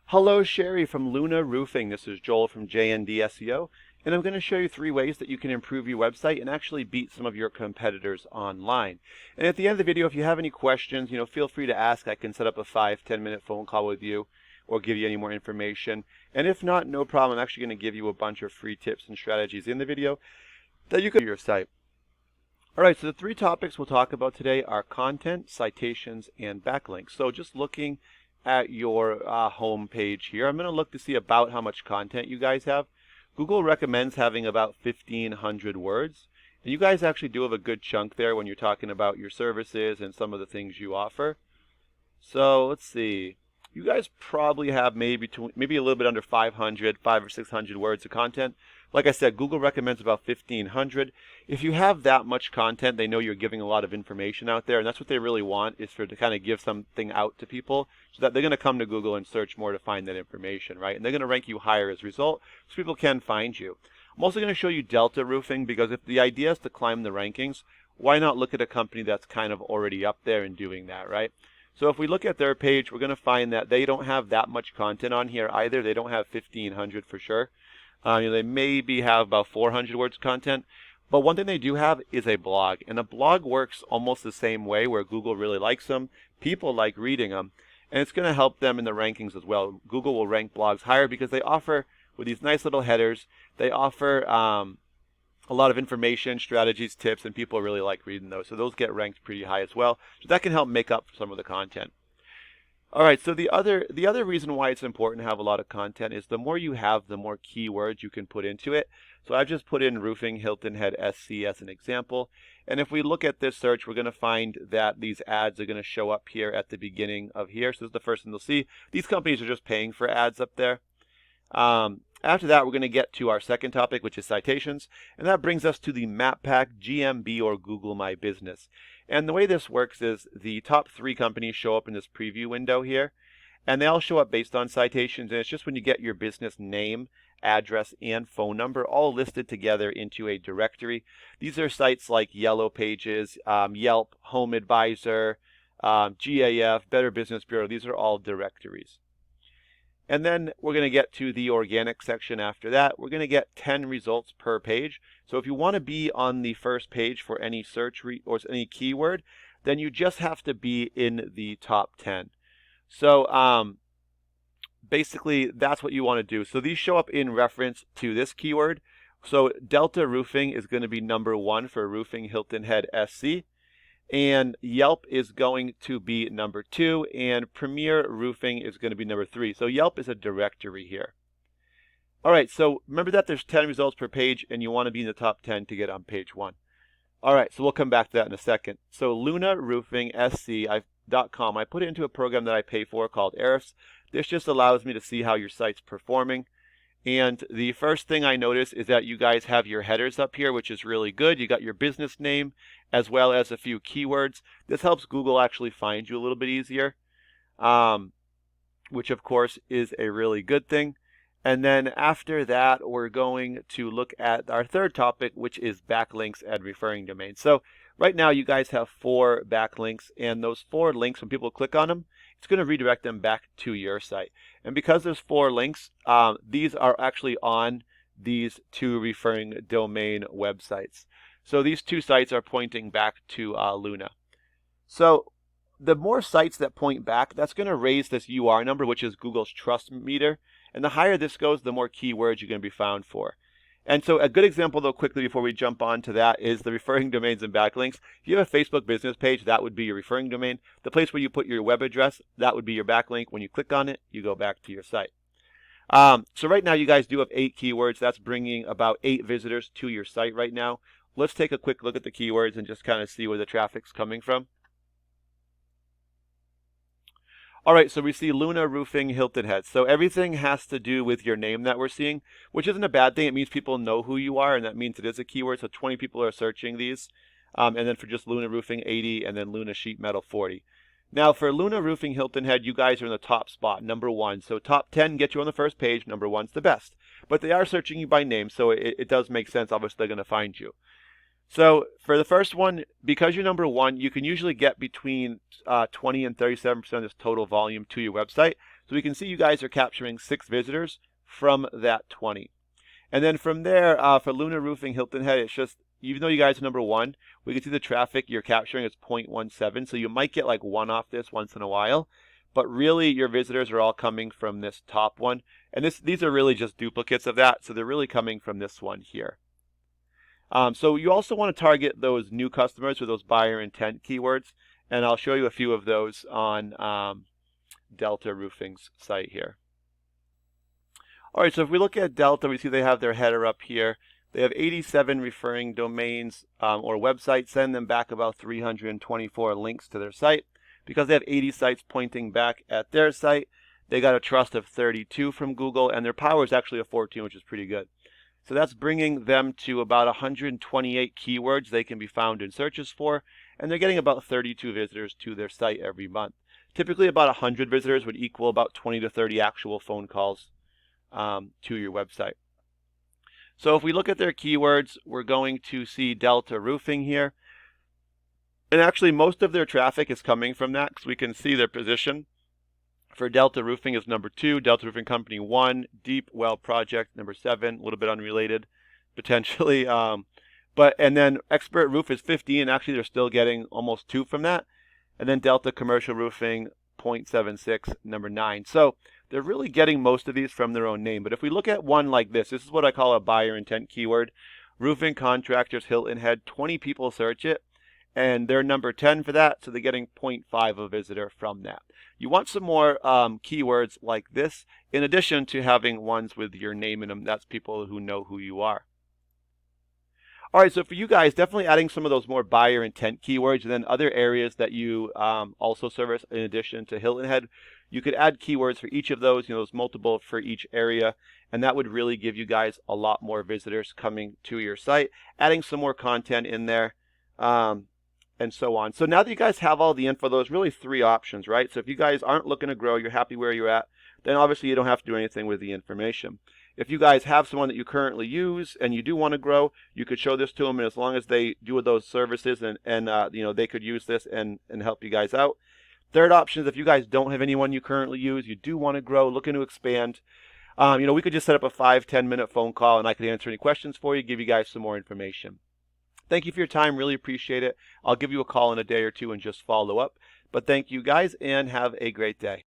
Hello, Sherrie from Luna Roofing. This is Joel from JND SEO, and I'm going to show you 3 ways that you can improve your website and actually beat some of your competitors online. And at the end of the video, if you have any questions, feel free to ask. I can set up a 5-10 minute phone call with you or give you any more information. And if not, no problem. I'm actually going to give you a bunch of free tips and strategies in the video that you can do your site. All right, so the 3 topics we'll talk about today are content, citations, and backlinks. So just looking at your home page here, I'm going to look to see about how much content you guys have. Google recommends having about 1,500 words. And you guys actually do have a good chunk there when you're talking about your services and some of the things you offer. So let's see. You guys probably have maybe a little bit under 500 or 600 words of content. Like I said, Google recommends about 1,500. If you have that much content, they know you're giving a lot of information out there, and that's what they really want, is to kind of give something out to people so that they're going to come to Google and search more to find that information, right? And they're going to rank you higher as a result so people can find you. I'm also going to show you Delta Roofing, because if the idea is to climb the rankings, why not look at a company that's kind of already up there and doing that, right? So if we look at their page, we're going to find that they don't have that much content on here either. They don't have 1,500 for sure. They maybe have about 400 words of content. But one thing they do have is a blog. And a blog works almost the same way, where Google really likes them. People like reading them. And it's going to help them in the rankings as well. Google will rank blogs higher because they offer, with these nice little headers, they offer a lot of information, strategies, tips, and people really like reading those. So those get ranked pretty high as well. So that can help make up some of the content. All right, so the other reason why it's important to have a lot of content is the more you have, the more keywords you can put into it. So I've just put in roofing Hilton Head SC as an example. And if we look at this search, we're going to find that these ads are going to show up here at the beginning of here. So this is the first thing you'll see. These companies are just paying for ads up there. After that, we're going to get to our second topic, which is citations. And that brings us to the Map Pack, GMB, or Google My Business. And the way this works is the top 3 companies show up in this preview window here. And they all show up based on citations. And it's just when you get your business name, address, and phone number all listed together into a directory. These are sites like Yellow Pages, Yelp, Home Advisor, GAF, Better Business Bureau. These are all directories. And then we're going to get to the organic section after that. We're going to get 10 results per page. So if you want to be on the first page for any search or any keyword, then you just have to be in the top 10. So basically, that's what you want to do. So these show up in reference to this keyword. So Delta Roofing is going to be number 1 for roofing Hilton Head SC. And Yelp is going to be number 2, and Premier Roofing is going to be number 3. So Yelp is a directory here. All right, so remember that there's 10 results per page, and you want to be in the top 10 to get on page 1. All right, so we'll come back to that in a second. So LunaRoofingSC.com, I put it into a program that I pay for called Ahrefs. This just allows me to see how your site's performing. And the first thing I notice is that you guys have your headers up here, which is really good. You got your business name as well as a few keywords. This helps Google actually find you a little bit easier, which of course is a really good thing. And then after that, we're going to look at our third topic, which is backlinks and referring domains. So right now you guys have 4 backlinks, and those 4 links, when people click on them, it's going to redirect them back to your site. And because there's 4 links, these are actually on these 2 referring domain websites. So these 2 sites are pointing back to Luna. So the more sites that point back, that's going to raise this UR number, which is Google's trust meter. And the higher this goes, the more keywords you're going to be found for. And so a good example, though, quickly before we jump on to that, is the referring domains and backlinks. If you have a Facebook business page, that would be your referring domain. The place where you put your web address, that would be your backlink. When you click on it, you go back to your site. So right now you guys do have 8 keywords. That's bringing about 8 visitors to your site right now. Let's take a quick look at the keywords and just kind of see where the traffic's coming from. All right, so we see Luna Roofing Hilton Head. So everything has to do with your name that we're seeing, which isn't a bad thing. It means people know who you are, and that means it is a keyword. So 20 people are searching these. And then for just Luna Roofing, 80, and then Luna Sheet Metal, 40. Now for Luna Roofing Hilton Head, you guys are in the top spot, number 1. So top 10 get you on the first page. Number 1's the best. But they are searching you by name, so it does make sense. Obviously, they're going to find you. So for the first one, because you're number 1, you can usually get between 20 and 37% of this total volume to your website. So we can see you guys are capturing 6 visitors from that 20. And then from there, for Luna Roofing Hilton Head, it's just, even though you guys are number 1, we can see the traffic you're capturing is 0.17. So you might get like 1 off this once in a while. But really, your visitors are all coming from this top one. And these are really just duplicates of that. So they're really coming from this one here. So you also want to target those new customers with those buyer intent keywords. And I'll show you a few of those on Delta Roofing's site here. All right, so if we look at Delta, we see they have their header up here. They have 87 referring domains or websites. Send them back about 324 links to their site. Because they have 80 sites pointing back at their site, they got a trust of 32 from Google, and their power is actually a 14, which is pretty good. So that's bringing them to about 128 keywords they can be found in searches for, and they're getting about 32 visitors to their site every month. Typically about 100 visitors would equal about 20 to 30 actual phone calls to your website. So if we look at their keywords, we're going to see Delta Roofing here. And actually, most of their traffic is coming from that because we can see their position. For Delta Roofing is number 2, Delta Roofing Company 1, Deep Well Project number 7, a little bit unrelated, potentially. And then Expert Roof is 15. Actually, they're still getting almost 2 from that. And then Delta Commercial Roofing 0.76, number 9. So they're really getting most of these from their own name. But if we look at one like this is what I call a buyer intent keyword. Roofing Contractors Hilton Head, 20 people search it. And they're number 10 for that, so they're getting 0.5 a visitor from that. You want some more keywords like this, in addition to having ones with your name in them. That's people who know who you are. All right, so for you guys, definitely adding some of those more buyer intent keywords, and then other areas that you also service in addition to Hilton Head. You could add keywords for each of those, those multiple for each area, and that would really give you guys a lot more visitors coming to your site. Adding some more content in there. And so on. So now that you guys have all the info, there's really 3 options, right? So if you guys aren't looking to grow, you're happy where you're at, then obviously you don't have to do anything with the information. If you guys have someone that you currently use and you do want to grow, you could show this to them, and as long as they do those services and they could use this and help you guys out. Third option is if you guys don't have anyone you currently use, you do want to grow, looking to expand, we could just set up a 5-10 minute phone call and I could answer any questions for you, give you guys some more information. Thank you for your time. Really appreciate it. I'll give you a call in a day or 2 and just follow up. But thank you guys and have a great day.